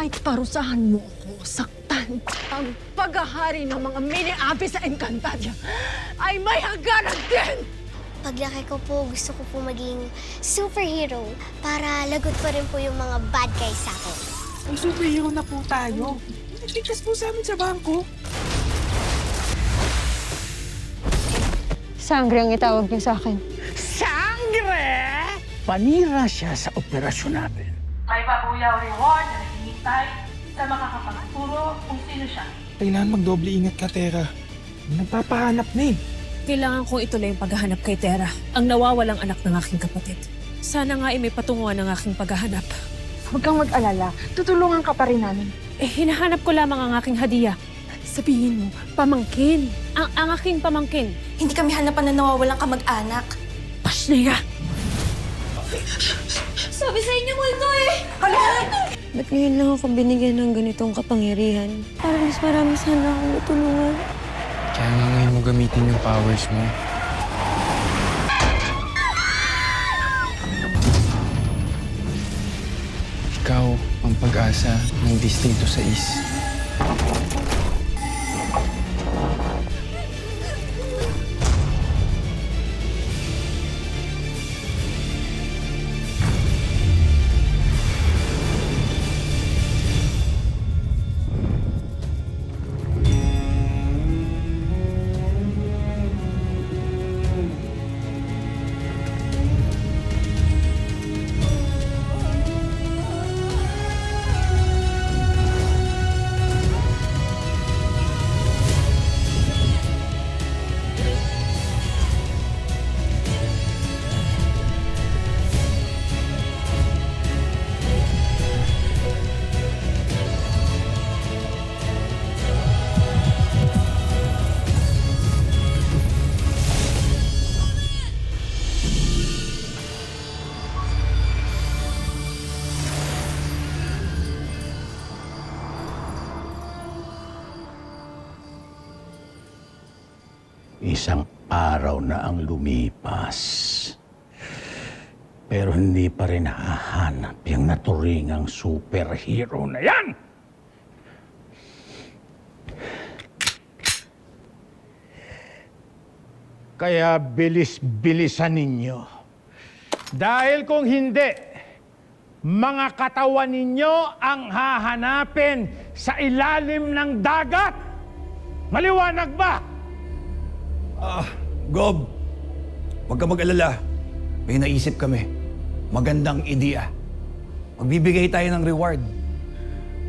ay parusahan mo ako saktan. Ang paghahari ng mga mini-api sa Encantadia ay may hangganan din! Paglaki ko po, gusto ko po maging superhero para lagot pa rin po yung mga bad guys sa akin. Ay, superhero na po tayo. Nagligtas po sa amin sa bangko. Sangre ang itawag niyo sa akin. Sangre! Panira siya sa operasyon natin. May pabuyaw reward na naghihintay sa makakapagturo kung sino siya. Kailangan magdoble ingat ka, Tera. Nagpapahanap na eh. Kailangan kong ituloy ang paghahanap kay Tera, ang nawawalang anak ng aking kapatid. Sana nga ay may patunguhan ng aking paghahanap. Huwag kang mag-alala. Tutulungan ka pa rin namin. Hinahanap ko lamang ang aking hadiah. Sabihin mo, pamangkin. Ang aking pamangkin. Hindi kami hanapan na nawawalang kamag-anak. Pasneya! Sabi sa inyo, multo eh! Ba't ngayon lang ako binigyan ng ganitong kapangyarihan? Para mas marami sana akong matulungan. Kaya nga ngayon mo gamitin yung powers mo. Ikaw ang pag-asa ng Distrito 6. Isang araw na ang lumipas. Pero hindi pa rin nahahanap yung naturingang superhero na yan! Kaya bilis-bilisan ninyo. Dahil kung hindi, mga katawan ninyo ang hahanapin sa ilalim ng dagat! Maliwanag ba? Gob, huwag ka mag-alala. May naisip kami. Magandang ideya. Magbibigay tayo ng reward.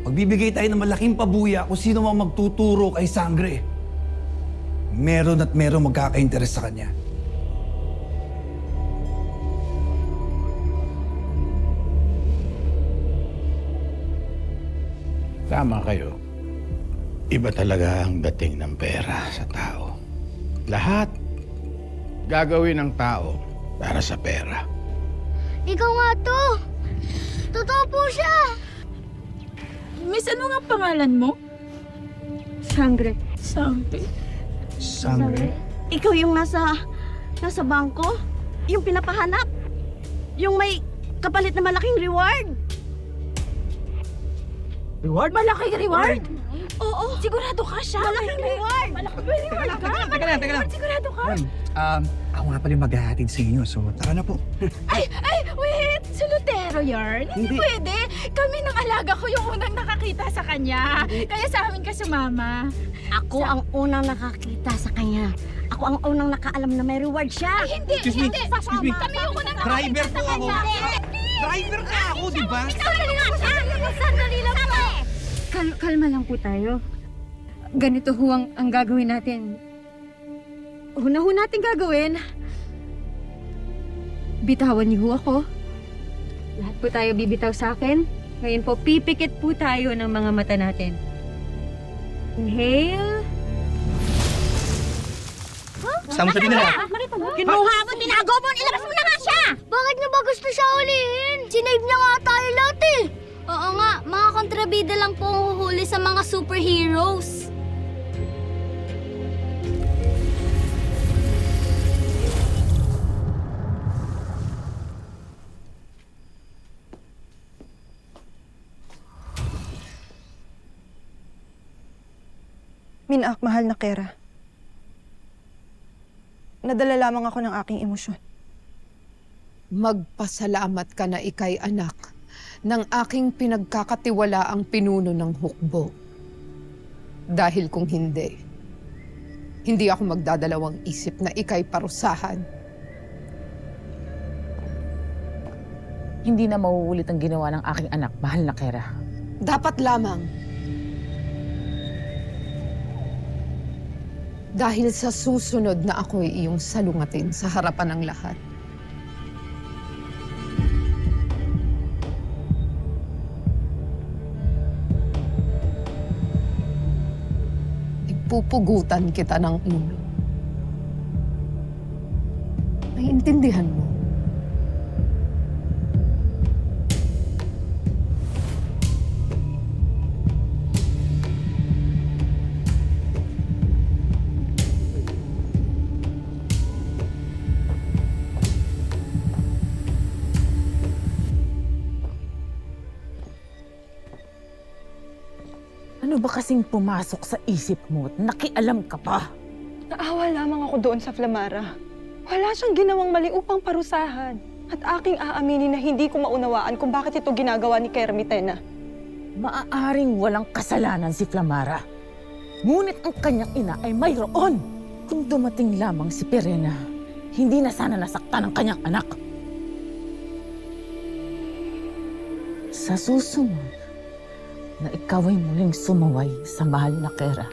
Magbibigay tayo ng malaking pabuya kung sino mang magtuturo kay Sangre. Meron at meron magkaka-interest sa kanya. Tama kayo. Iba talaga ang dating ng pera sa tao. Lahat gagawin ng tao para sa pera. Ikaw nga to! Totoo po siya! Miss, ano nga pangalan mo? Sangre. Sangre. Sangre? Ikaw yung nasa bangko? Yung pinapahanap? Yung may kapalit na malaking reward? Reward? Malaking reward? Oo, sigurado ka siya. Malaking reward! Malaking reward ka? Teka lang. Sigurado ka? Ako nga pala yung maghahatid sa inyo, so tara na po. Ay, wait! Si Lutero yarn? Hindi pwede. Kami ng alaga ko yung unang nakakita sa kanya. Kaya sa amin ka sumama. Ako ang unang nakakita sa kanya. Ako ang unang nakaalam na may reward siya. Ay, hindi! Excuse me, excuse me. Kami yung unang Driver nakakita po sa ako. kanya. Driver ka ako, di ba? Sandali lang! Sandali lang po! Kalma lang po tayo. Ganito ho ang gagawin natin. Una ho natin gagawin. Bitawan niyo ho ako. Lahat po tayo bibitaw sa akin. Ngayon po, pipikit po tayo ng mga mata natin. Inhale. Saan mo sabihin nila? Kinuha mo, tinago mo, ilabas mo na nga siya! Bakit niyo ba gusto siya hulihin? Sinave niya nga tayo lahat eh! Oo nga, mga kontrabida lang po ang huhuli sa mga superheroes. Minak, mahal na Kera. Nadala lamang ako ng aking emosyon. Magpasalamat ka na ikay anak ng aking pinagkakatiwalaang pinuno ng hukbo. Dahil kung hindi ako magdadalawang isip na ikay parusahan. Hindi na mauulit ang ginawa ng aking anak, mahal na Kera. Dapat lamang. Dahil sa susunod na ako'y iyong salungatin sa harapan ng lahat. Ipupugutan kita ng ulo. Naiintindihan mo? Ano ba kasing pumasok sa isip mo at nakialam ka pa? Naawa lamang ako doon sa Flamara. Wala siyang ginawang mali upang parusahan. At aking aaminin na hindi ko maunawaan kung bakit ito ginagawa ni Kermitena. Maaaring walang kasalanan si Flamara. Ngunit ang kanyang ina ay mayroon. Kung dumating lamang si Perena, hindi na sana nasaktan ang kanyang anak. Sa susunod, na ikaw ay muling sumaway sa mahal na Kera.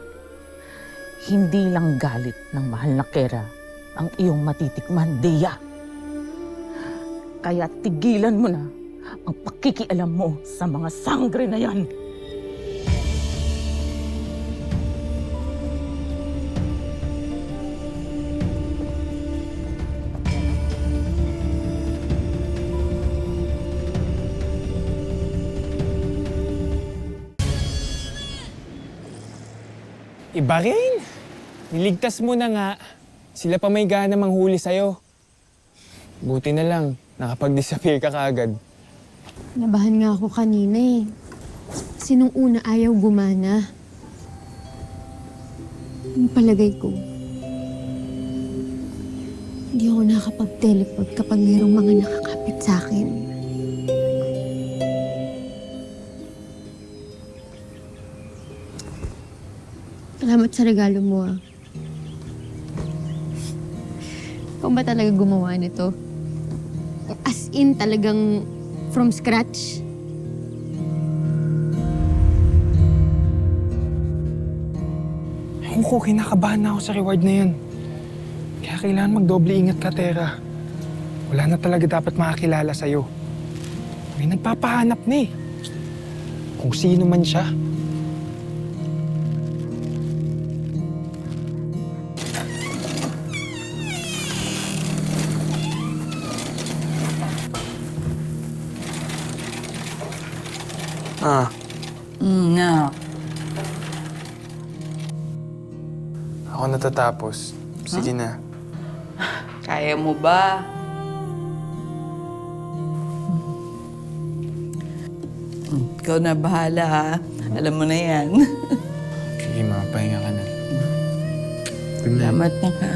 Hindi lang galit ng mahal na Kera ang iyong matitikman, Dea. Kaya tigilan mo na ang pakikialam mo sa mga sangre na yan. Iba rin. Niligtas mo na nga. Sila pa may gana manghuli sa'yo. Buti na lang, nakapag-disappear ka kaagad. Nabahan nga ako kanina eh. Sinong una ayaw gumana. Yung palagay ko, hindi ako nakapag-teleport kapag mayroong mga nakakapit sa akin. Salamat sa regalo mo ah. Ikaw ba talaga gumawa nito? As in talagang from scratch? Ewan ko, kinakabahan na ako sa reward na yan. Kaya kailangan magdoble ingat ka, Tera. Wala na talaga dapat makakilala sa'yo. May nagpapahanap na eh. Kung sino man siya. No. Ako natatapos. Sige na. Kaya mo ba? Ikaw na bahala ha. Alam mo na yan. Sige, ma. Pahinga ka na. Salamat na ka.